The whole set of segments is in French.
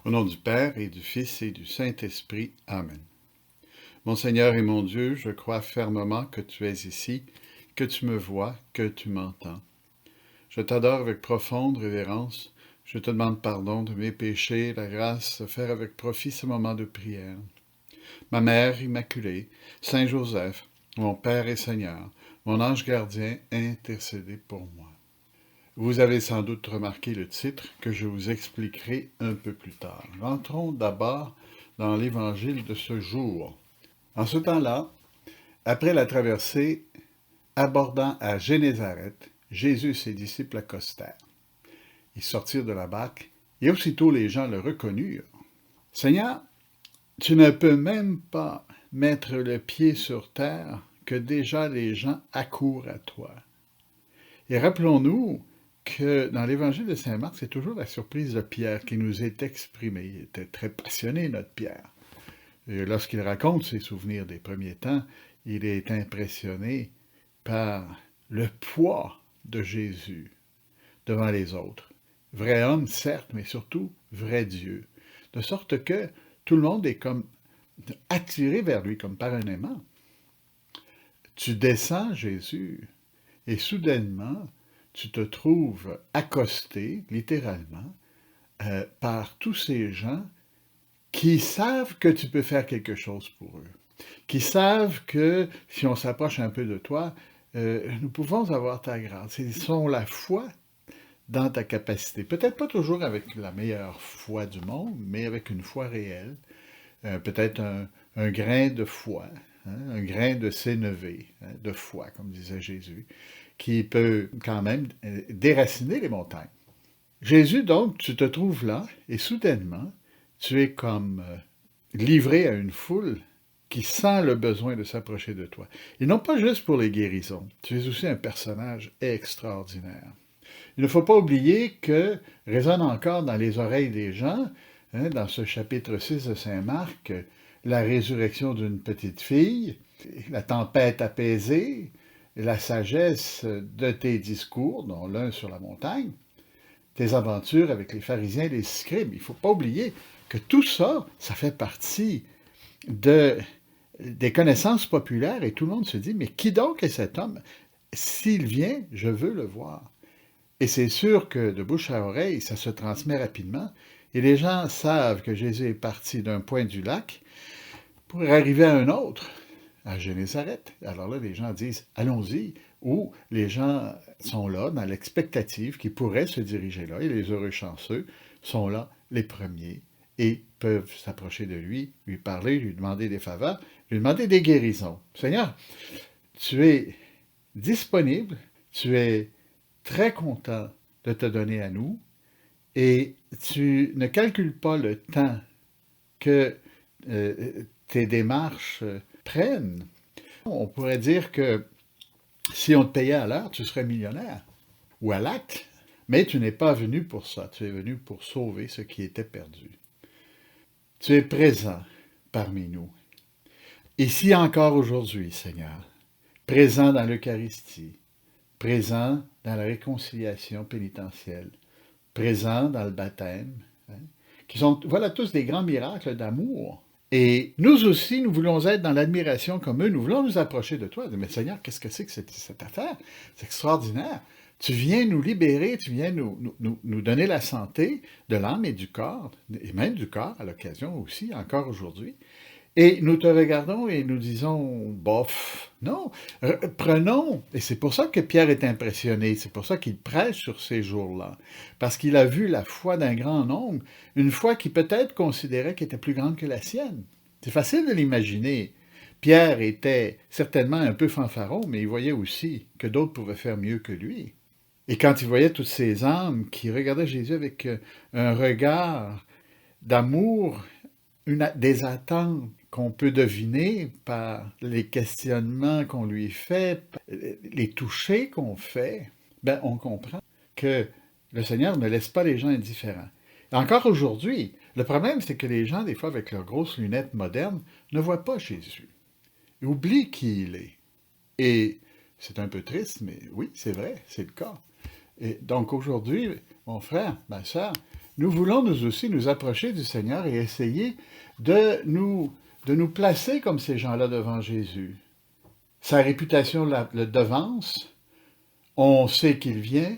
Au nom du Père et du Fils et du Saint-Esprit. Amen. Mon Seigneur et mon Dieu, je crois fermement que tu es ici, que tu me vois, que tu m'entends. Je t'adore avec profonde révérence. Je te demande pardon de mes péchés, la grâce de faire avec profit ce moment de prière. Ma Mère Immaculée, Saint Joseph, mon Père et Seigneur, mon ange gardien, intercédez pour moi. Vous avez sans doute remarqué le titre que je vous expliquerai un peu plus tard. Rentrons d'abord dans l'évangile de ce jour. En ce temps-là, après la traversée, abordant à Génézareth, Jésus et ses disciples accostèrent. Ils sortirent de la barque, et aussitôt les gens le reconnurent. « Seigneur, tu ne peux même pas mettre le pied sur terre que déjà les gens accourent à toi. » Et rappelons-nous que dans l'évangile de saint Marc, c'est toujours la surprise de Pierre qui nous est exprimée. Il était très passionné, notre Pierre. Et lorsqu'il raconte ses souvenirs des premiers temps, il est impressionné par le poids de Jésus devant les autres. Vrai homme, certes, mais surtout vrai Dieu. De sorte que tout le monde est comme attiré vers lui, comme par un aimant. Tu descends, Jésus, et soudainement, tu te trouves accosté, littéralement, par tous ces gens qui savent que tu peux faire quelque chose pour eux, qui savent que si on s'approche un peu de toi, nous pouvons avoir ta grâce. Ils sont la foi dans ta capacité. Peut-être pas toujours avec la meilleure foi du monde, mais avec une foi réelle, peut-être un grain de foi, un grain de sénévé, de foi, comme disait Jésus, qui peut quand même déraciner les montagnes. Jésus, donc, tu te trouves là, et soudainement, tu es comme livré à une foule qui sent le besoin de s'approcher de toi. Et non pas juste pour les guérisons, tu es aussi un personnage extraordinaire. Il ne faut pas oublier que résonne encore dans les oreilles des gens, dans ce chapitre 6 de saint Marc, la résurrection d'une petite fille, la tempête apaisée, la sagesse de tes discours, dont l'un sur la montagne, tes aventures avec les pharisiens et les scribes. Il ne faut pas oublier que tout ça, ça fait partie des connaissances populaires et tout le monde se dit, mais qui donc est cet homme? S'il vient, je veux le voir. Et c'est sûr que de bouche à oreille, ça se transmet rapidement et les gens savent que Jésus est parti d'un point du lac pour arriver à un autre, à Génézareth. Alors là, les gens disent, allons-y, ou les gens sont là dans l'expectative qu'ils pourraient se diriger là, et les heureux chanceux sont là les premiers et peuvent s'approcher de lui, lui parler, lui demander des faveurs, lui demander des guérisons. Seigneur, tu es disponible, tu es très content de te donner à nous, et tu ne calcules pas le temps que tes démarches prennent. On pourrait dire que si on te payait à l'heure, tu serais millionnaire, ou à l'acte, mais tu n'es pas venu pour ça, tu es venu pour sauver ce qui était perdu. Tu es présent parmi nous. Ici encore aujourd'hui, Seigneur, présent dans l'Eucharistie, présent dans la réconciliation pénitentielle, présent dans le baptême, qui sont, voilà, tous des grands miracles d'amour. Et nous aussi, nous voulons être dans l'admiration comme eux, nous voulons nous approcher de toi. Mais Seigneur, qu'est-ce que c'est que cette affaire? C'est extraordinaire. Tu viens nous libérer, tu viens nous donner la santé de l'âme et du corps, et même du corps à l'occasion aussi, encore aujourd'hui. Et nous te regardons et nous disons, bof, non, prenons. Et c'est pour ça que Pierre est impressionné, c'est pour ça qu'il prêche sur ces jours-là, parce qu'il a vu la foi d'un grand nombre, une foi qui peut-être considérait qu'elle était plus grande que la sienne. C'est facile de l'imaginer. Pierre était certainement un peu fanfaron, mais il voyait aussi que d'autres pouvaient faire mieux que lui. Et quand il voyait toutes ces âmes qui regardaient Jésus avec un regard d'amour, des attentes qu'on peut deviner par les questionnements qu'on lui fait, les touchés qu'on fait, ben on comprend que le Seigneur ne laisse pas les gens indifférents. Et encore aujourd'hui, le problème, c'est que les gens, des fois, avec leurs grosses lunettes modernes, ne voient pas Jésus. Ils oublient qui il est. Et c'est un peu triste, mais oui, c'est vrai, c'est le cas. Et donc aujourd'hui, mon frère, ma sœur, nous voulons nous aussi nous approcher du Seigneur et essayer de nous placer comme ces gens-là devant Jésus. Sa réputation le devance, on sait qu'il vient,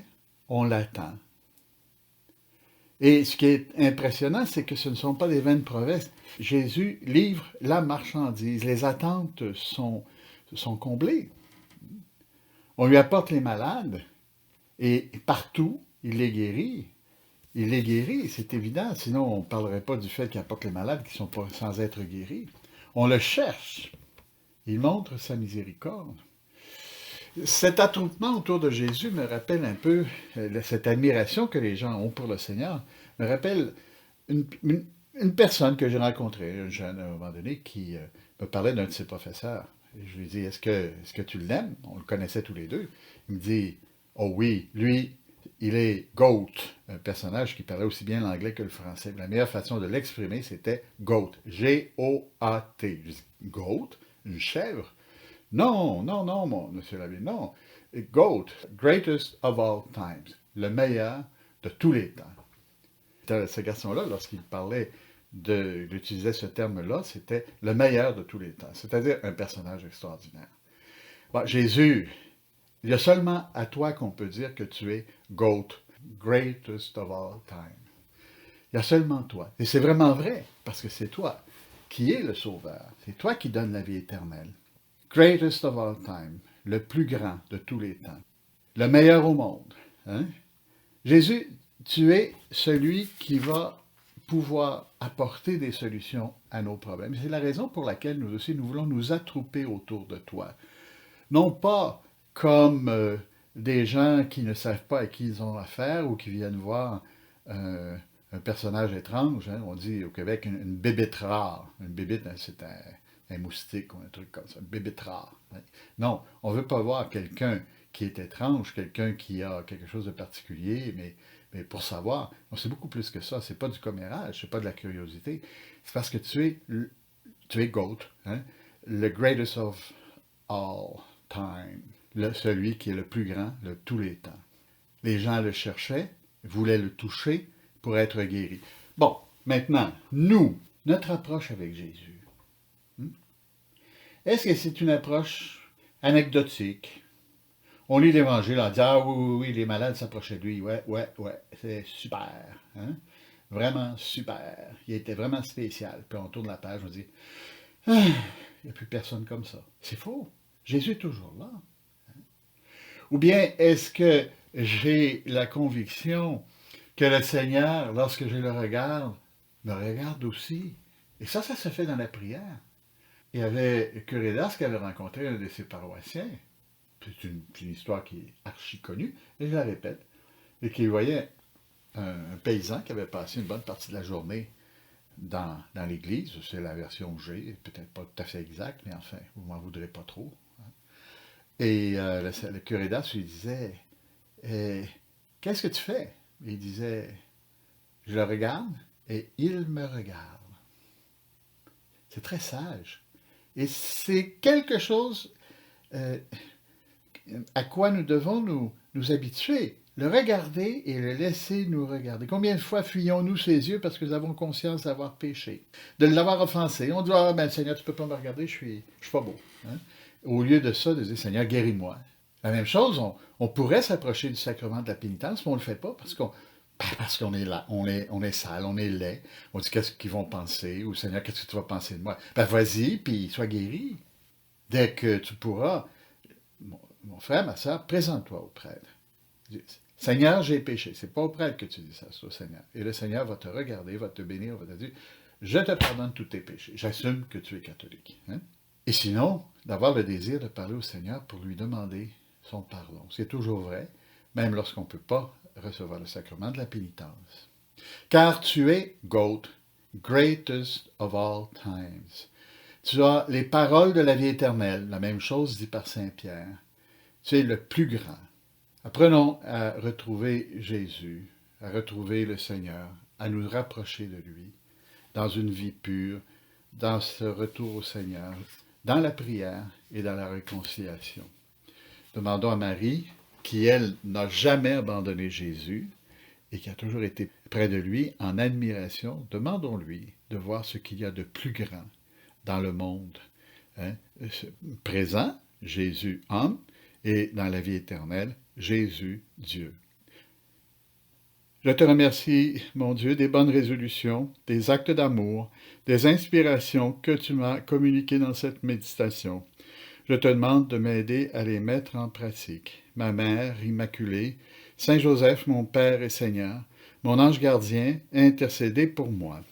on l'attend. Et ce qui est impressionnant, c'est que ce ne sont pas des vaines promesses. Jésus livre la marchandise. Les attentes sont comblées. On lui apporte les malades et partout, il les guérit. Il les guérit, c'est évident. Sinon, on ne parlerait pas du fait qu'il apporte les malades qui ne sont pas sans être guéris. On le cherche. Il montre sa miséricorde. Cet attroupement autour de Jésus me rappelle un peu cette admiration que les gens ont pour le Seigneur, me rappelle une personne que j'ai rencontrée, un jeune à un moment donné, qui me parlait d'un de ses professeurs. Et je lui dis, est-ce que tu l'aimes? On le connaissait tous les deux. Il me dit, oh oui, lui, il est Goat, un personnage qui parlait aussi bien l'anglais que le français. La meilleure façon de l'exprimer, c'était Goat, G-O-A-T. Je dis, Goat, une chèvre? Non, non, non, monsieur l'abbé, non. Goat, greatest of all times, le meilleur de tous les temps. Ce garçon-là, lorsqu'il parlait il utilisait ce terme-là, c'était le meilleur de tous les temps, c'est-à-dire un personnage extraordinaire. Bon, Jésus, il y a seulement à toi qu'on peut dire que tu es Goat, greatest of all time. Il y a seulement toi. Et c'est vraiment vrai, parce que c'est toi qui es le Sauveur. C'est toi qui donnes la vie éternelle. Greatest of all time, le plus grand de tous les temps, le meilleur au monde. Hein? Jésus, tu es celui qui va pouvoir apporter des solutions à nos problèmes. C'est la raison pour laquelle nous aussi, nous voulons nous attrouper autour de toi. Non pas comme des gens qui ne savent pas à qui ils ont affaire ou qui viennent voir un personnage étrange. Hein? On dit au Québec une bébête rare. Une bébête, c'est un moustique ou un truc comme ça, une bébête rare. Hein? Non, on ne veut pas voir quelqu'un qui est étrange, quelqu'un qui a quelque chose de particulier, mais pour savoir, c'est beaucoup plus que ça. C'est pas du commérage, c'est pas de la curiosité. C'est parce que tu es Goat, hein? Le greatest of all time, celui qui est le plus grand de tous les temps. Les gens le cherchaient, voulaient le toucher pour être guéris. Bon, maintenant, notre approche avec Jésus. Est-ce que c'est une approche anecdotique? On lit l'Évangile, on dit, ah oui, les malades s'approchaient de lui. Ouais, c'est super. Hein? Vraiment super. Il était vraiment spécial. Puis on tourne la page, on dit, ah, il n'y a plus personne comme ça. C'est faux. Jésus est toujours là. Hein? Ou bien est-ce que j'ai la conviction que le Seigneur, lorsque je le regarde, me regarde aussi? Et ça se fait dans la prière. Il y avait Curé d'Ars qui avait rencontré un de ses paroissiens. C'est une histoire qui est archi connue, et je la répète, et qu'il voyait un paysan qui avait passé une bonne partie de la journée dans l'église. C'est la version que j'ai, peut-être pas tout à fait exacte, mais enfin, vous m'en voudrez pas trop. Hein. Et le curé d'Ars lui disait, qu'est-ce que tu fais? Et il disait, je le regarde et il me regarde. C'est très sage. Et c'est quelque chose à quoi nous devons nous habituer. Le regarder et le laisser nous regarder. Combien de fois fuyons-nous ses yeux parce que nous avons conscience d'avoir péché, de l'avoir offensé? On dit, ah ben Seigneur, tu ne peux pas me regarder, je suis pas beau. Hein? Au lieu de ça, de dire, Seigneur, guéris-moi. La même chose, on pourrait s'approcher du sacrement de la pénitence, mais on ne le fait pas parce qu'on est là, on est sale, on est laid. On dit, qu'est-ce qu'ils vont penser? Ou Seigneur, qu'est-ce que tu vas penser de moi? Ben vas-y, puis sois guéri. Dès que tu pourras, mon frère, ma soeur, présente-toi au prêtre. Seigneur, j'ai péché. C'est pas au prêtre que tu dis ça, c'est au Seigneur. Et le Seigneur va te regarder, va te bénir, va te dire, je te pardonne tous tes péchés. J'assume que tu es catholique. Hein? Et sinon, d'avoir le désir de parler au Seigneur pour lui demander son pardon. C'est toujours vrai, même lorsqu'on ne peut pas recevoir le sacrement de la pénitence. Car tu es Goat, greatest of all times. Tu as les paroles de la vie éternelle, la même chose dit par Saint Pierre. Tu es le plus grand. Apprenons à retrouver Jésus, à retrouver le Seigneur, à nous rapprocher de lui, dans une vie pure, dans ce retour au Seigneur, dans la prière et dans la réconciliation. Demandons à Marie, qui, elle, n'a jamais abandonné Jésus, et qui a toujours été près de lui en admiration, demandons-lui de voir ce qu'il y a de plus grand dans le monde. Hein? Présent, Jésus homme, et dans la vie éternelle, Jésus Dieu. Je te remercie, mon Dieu, des bonnes résolutions, des actes d'amour, des inspirations que tu m'as communiquées dans cette méditation. Je te demande de m'aider à les mettre en pratique. Ma Mère Immaculée, Saint Joseph, mon Père et Seigneur, mon ange gardien, intercédez pour moi.